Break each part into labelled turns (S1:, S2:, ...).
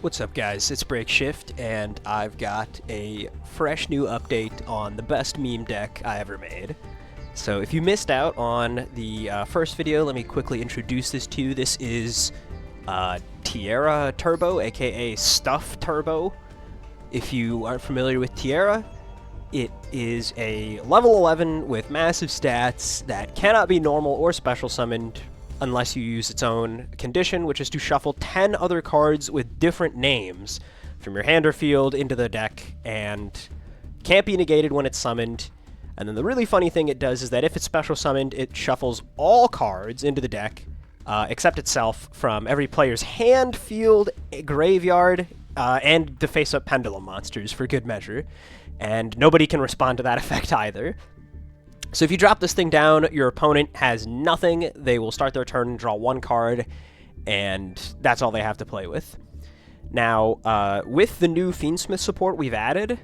S1: What's up, guys? It's Break Shift, and I've got a fresh new update on the best meme deck I ever made. So if you missed out on the first video, let me quickly introduce this to you. This is Tierra Turbo, aka Stuff Turbo. If you aren't familiar with Tierra, it is a level 11 with massive stats that cannot be normal or special summoned unless you use its own condition, which is to shuffle 10 other cards with different names from your hand or field into the deck, and can't be negated when it's summoned. And then the really funny thing it does is that if it's special summoned, it shuffles all cards into the deck, except itself, from every player's hand, field, graveyard, and the face-up pendulum monsters for good measure. And nobody can respond to that effect either. So if you drop this thing down, your opponent has nothing. They will start their turn and draw one card, and that's all they have to play with. Now, with the new Fiendsmith support we've added,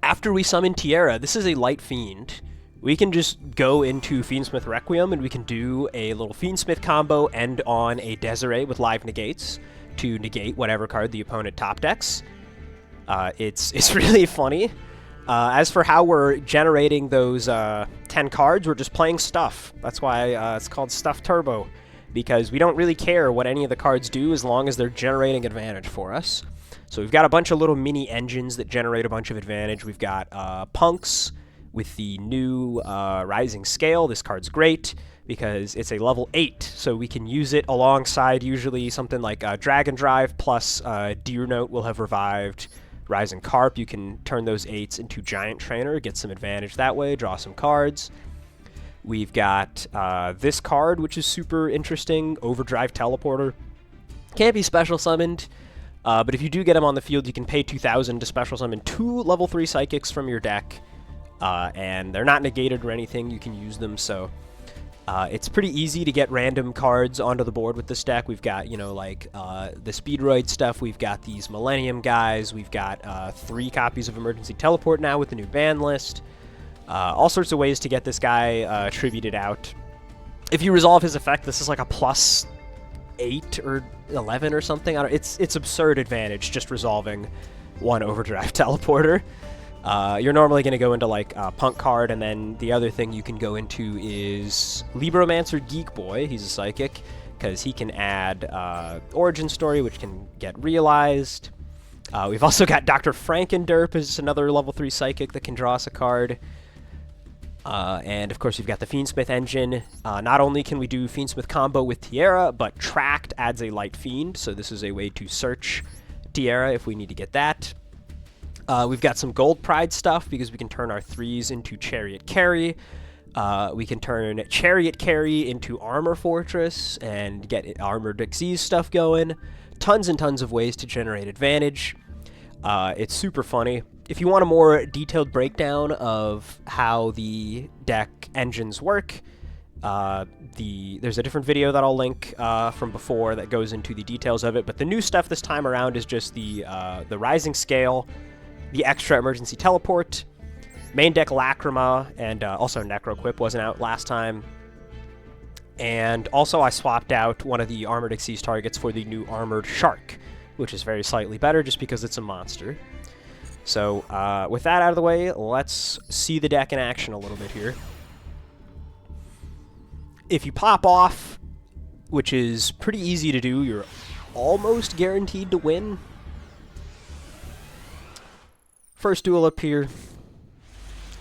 S1: after we summon Tierra, this is a light Fiend. We can just go into Fiendsmith Requiem, and we can do a little Fiendsmith combo, end on a Desiree with live negates to negate whatever card the opponent top decks. It's really funny. As for how we're generating those 10 cards, we're just playing Stuff. That's why it's called Stuff Turbo, because we don't really care what any of the cards do as long as they're generating advantage for us. So we've got a bunch of little mini engines that generate a bunch of advantage. We've got Punks with the new Rising Scale. This card's great because it's a level 8, so we can use it alongside usually something like Dragon Drive, plus Deer Note will have revived Rising Carp. You can turn those 8s into Giant Trainer, get some advantage that way, draw some cards. We've got this card, which is super interesting, Overdrive Teleporter. Can't be special summoned, but if you do get him on the field, you can pay 2,000 to special summon 2 level 3 Psychics from your deck, and they're not negated or anything. You can use them, so it's pretty easy to get random cards onto the board with this deck. We've got, like the Speedroid stuff. We've got these Millennium guys. We've got 3 copies of Emergency Teleport now with the new ban list. All sorts of ways to get this guy attributed out. If you resolve his effect, this is like a plus 8 or 11 or something. It's absurd advantage just resolving one Overdrive Teleporter. You're normally going to go into like a Punk card, and then the other thing you can go into is Libromancer Geek Boy. He's a psychic because he can add Origin Story, which can get realized. We've also got Dr. Frankenderp as another level 3 psychic that can draw us a card. And of course, we've got the Fiendsmith engine. Not only can we do Fiendsmith combo with Tierra, but Tracked adds a light Fiend, so this is a way to search Tierra if we need to get that. We've got some Gold Pride stuff because we can turn our 3s into Chariot Carry. We can turn Chariot Carry into Armor Fortress and get Armored Xyz stuff going. Tons and tons of ways to generate advantage. It's super funny. If you want a more detailed breakdown of how the deck engines work, there's a different video that I'll link from before that goes into the details of it. But the new stuff this time around is just the Rising Scale, the extra Emergency Teleport, main deck Lacrima, and also Necroquip wasn't out last time. And also I swapped out one of the Armored Xyz targets for the new Armored Shark, which is very slightly better just because it's a monster. So with that out of the way, let's see the deck in action a little bit here. If you pop off, which is pretty easy to do, you're almost guaranteed to win. First duel up here.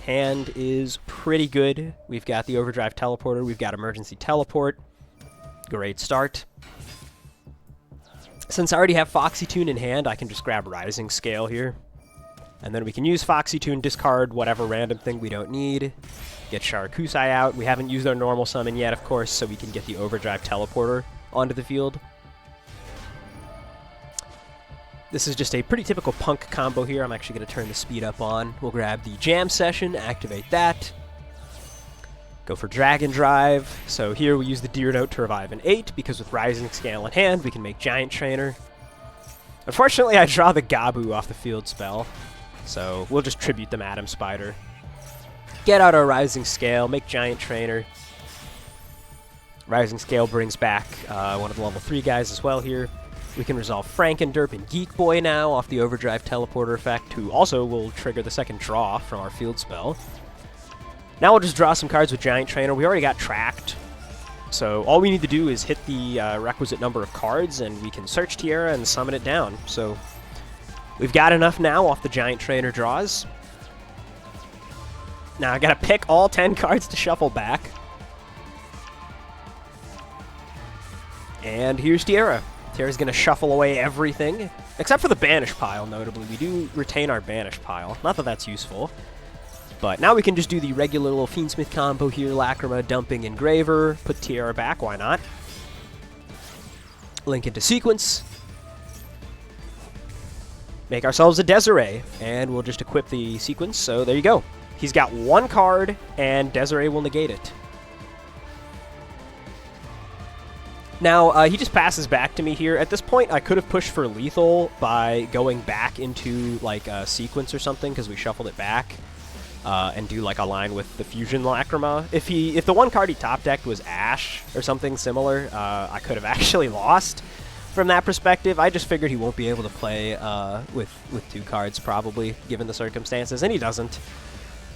S1: Hand is pretty good. We've got the Overdrive Teleporter. We've got Emergency Teleport. Great start. Since I already have Foxy Tune in hand, I can just grab Rising Scale here. And then we can use Foxy Tune, discard whatever random thing we don't need. Get Sharakusai out. We haven't used our normal summon yet, of course, so we can get the Overdrive Teleporter onto the field. This is just a pretty typical Punk combo here. I'm actually going to turn the speed up on. We'll grab the Jam Session, activate that. Go for Dragon Drive. So here we use the Deer Note to revive an 8, because with Rising Scale in hand, we can make Giant Trainer. Unfortunately, I draw the Gabu off the field spell, so we'll just tribute the Madam Spider. Get out our Rising Scale, make Giant Trainer. Rising Scale brings back one of the level 3 guys as well here. We can resolve Frankenderp and Geek Boy now off the Overdrive Teleporter effect, who also will trigger the second draw from our field spell. Now we'll just draw some cards with Giant Trainer. We already got tracked, so all we need to do is hit the requisite number of cards, and we can search Tierra and summon it down. So we've got enough now off the Giant Trainer draws. Now I gotta pick all 10 cards to shuffle back. And here's Tierra. Tierra's gonna shuffle away everything, except for the Banish pile, notably. We do retain our Banish pile. Not that that's useful. But now we can just do the regular little Fiendsmith combo here. Lacrima, Dumping, Engraver. Put Tierra back, why not? Link into sequence. Make ourselves a Desiree, and we'll just equip the sequence, so there you go. He's got one card, and Desiree will negate it. Now, he just passes back to me here. At this point, I could have pushed for lethal by going back into, like, a sequence or something, because we shuffled it back, and do, like, a line with the Fusion Lacrima. If the one card he top-decked was Ash or something similar, I could have actually lost from that perspective. I just figured he won't be able to play with two cards, probably, given the circumstances, and he doesn't.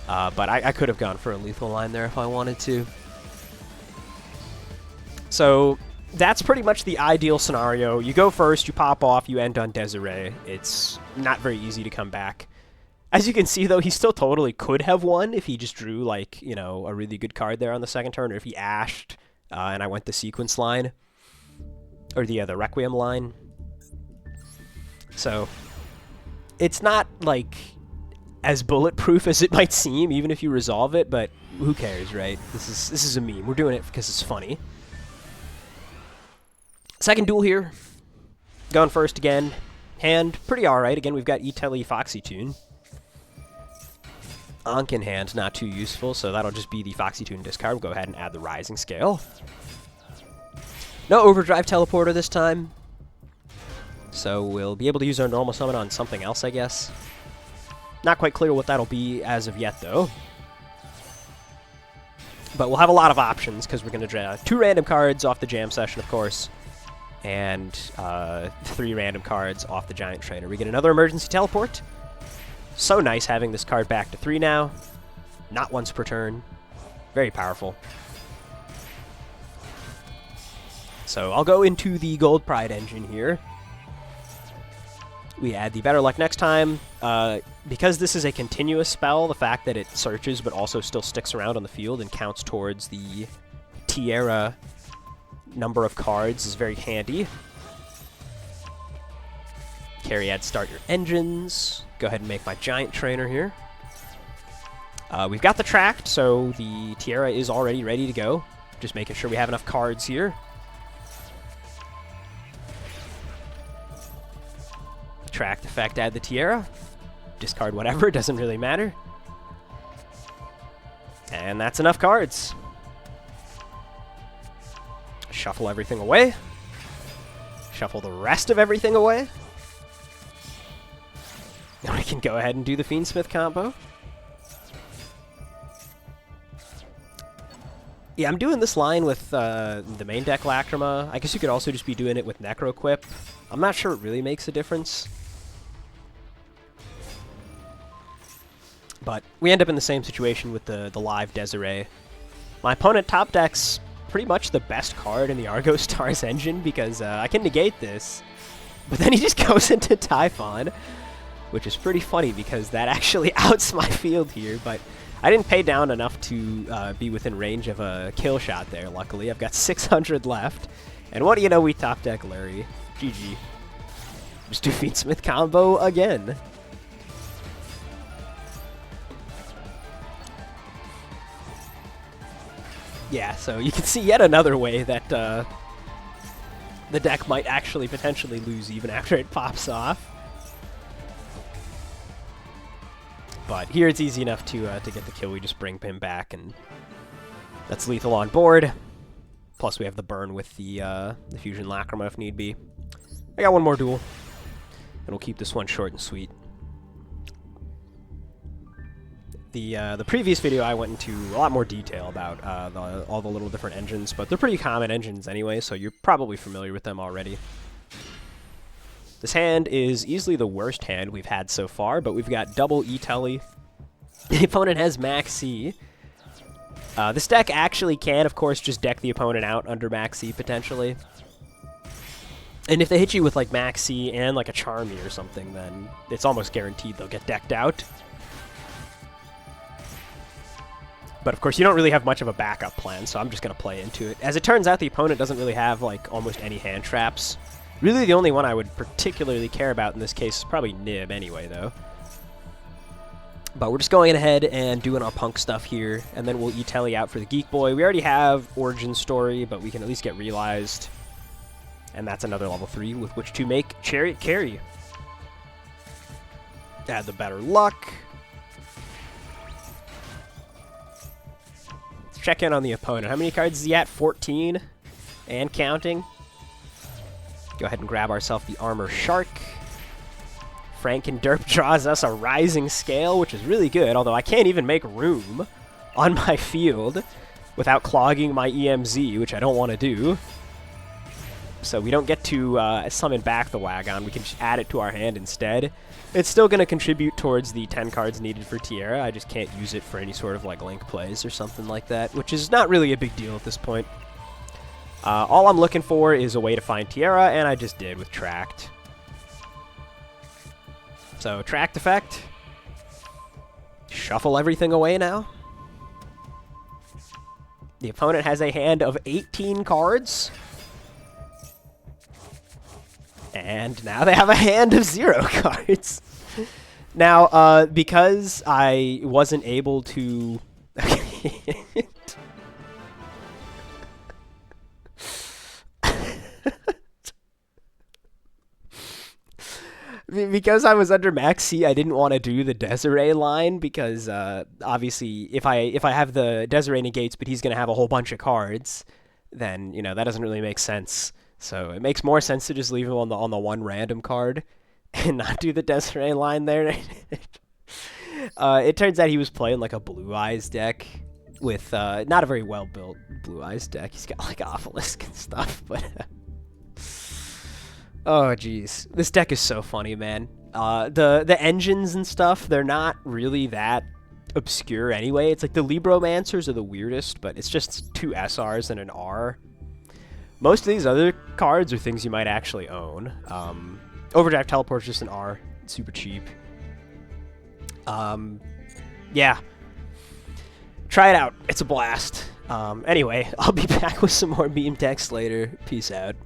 S1: But I could have gone for a lethal line there if I wanted to. So that's pretty much the ideal scenario. You go first, you pop off, you end on Desiree. It's not very easy to come back. As you can see, though, he still totally could have won if he just drew, like, you know, a really good card there on the second turn, or if he ashed and I went the sequence line, or the Requiem line. So it's not, like, as bulletproof as it might seem, even if you resolve it, but who cares, right? This is a meme. We're doing it because it's funny. Second duel here. Going first again. Hand, pretty alright. Again, we've got E-Tele Foxy Tune. Ankh in hand, not too useful, so that'll just be the Foxy Tune discard. We'll go ahead and add the Rising Scale. No Overdrive Teleporter this time. So we'll be able to use our normal summon on something else, I guess. Not quite clear what that'll be as of yet, though. But we'll have a lot of options, because we're going to draw 2 random cards off the Jam Session, of course, and 3 random cards off the Giant Trainer. We get another Emergency Teleport. So nice having this card back to 3 now. Not once per turn. Very powerful. So I'll go into the Gold Pride engine here. We add the Better Luck next time. Because this is a continuous spell, the fact that it searches but also still sticks around on the field and counts towards the Tierra number of cards is very handy. Carry add start your engines. Go ahead and make my Giant Trainer here. We've got the tracked, so the Tierra is already ready to go. Just making sure we have enough cards here. Tracked effect, add the Tierra. Discard whatever, doesn't really matter. And that's enough cards. Shuffle everything away. Shuffle the rest of everything away. Now we can go ahead and do the Fiendsmith combo. Yeah, I'm doing this line with the main deck Lacrima. I guess you could also just be doing it with Necroquip. I'm not sure it really makes a difference. But we end up in the same situation with the live Desiree. My opponent top deck's pretty much the best card in the Argo Stars engine because I can negate this. But then he just goes into Typhon, which is pretty funny because that actually outs my field here. But I didn't pay down enough to be within range of a kill shot there, luckily. I've got 600 left. And what do you know, we top deck Larry. GG. Just do Fiendsmith combo again. Yeah, so you can see yet another way that the deck might actually potentially lose even after it pops off. But here it's easy enough to get the kill. We just bring him back, and that's lethal on board. Plus we have the burn with the Fusion Lacrima if need be. I got one more duel, and we'll keep this one short and sweet. The previous video I went into a lot more detail about all the little different engines, but they're pretty common engines anyway, so you're probably familiar with them already. This hand is easily the worst hand we've had so far, but we've got double E-Telly. The opponent has Max C. This deck actually can, of course, just deck the opponent out under Max C, potentially. And if they hit you with, like, Max C and, like, a Charmy or something, then it's almost guaranteed they'll get decked out. But, of course, you don't really have much of a backup plan, so I'm just going to play into it. As it turns out, the opponent doesn't really have, like, almost any hand traps. Really, the only one I would particularly care about in this case is probably Nib anyway, though. But we're just going ahead and doing our punk stuff here, and then we'll E-Telly out for the Geek Boy. We already have Origin Story, but we can at least get Realized. And that's another level 3 with which to make Chariot Carry. Add the better luck. Let's check in on the opponent. How many cards is he at? 14? And counting. Go ahead and grab ourselves the Armor Shark. Frankenderp draws us a Rising Scale, which is really good, although I can't even make room on my field without clogging my EMZ, which I don't want to do. So we don't get to summon back the Wagon. We can just add it to our hand instead. It's still going to contribute towards the 10 cards needed for Tierra. I just can't use it for any sort of like link plays or something like that, which is not really a big deal at this point. All I'm looking for is a way to find Tierra, and I just did with Tract. So, Tract effect. Shuffle everything away now. The opponent has a hand of 18 cards. And now they have a hand of 0 cards. Now, because I wasn't able to... Because I was under Max C, I didn't want to do the Desiree line because obviously if I have the Desiree negates, but he's going to have a whole bunch of cards, then you know that doesn't really make sense. So it makes more sense to just leave him on the one random card and not do the Desiree line there. It turns out he was playing like a Blue Eyes deck with not a very well built Blue Eyes deck. He's got like Obelisk and stuff, but. Oh, jeez. This deck is so funny, man. The engines and stuff, they're not really that obscure anyway. It's like the Libromancers are the weirdest, but it's just 2 SRs and an R. Most of these other cards are things you might actually own. Overdrive Teleport's just an R. It's super cheap. Yeah. Try it out. It's a blast. Anyway, I'll be back with some more meme decks later. Peace out.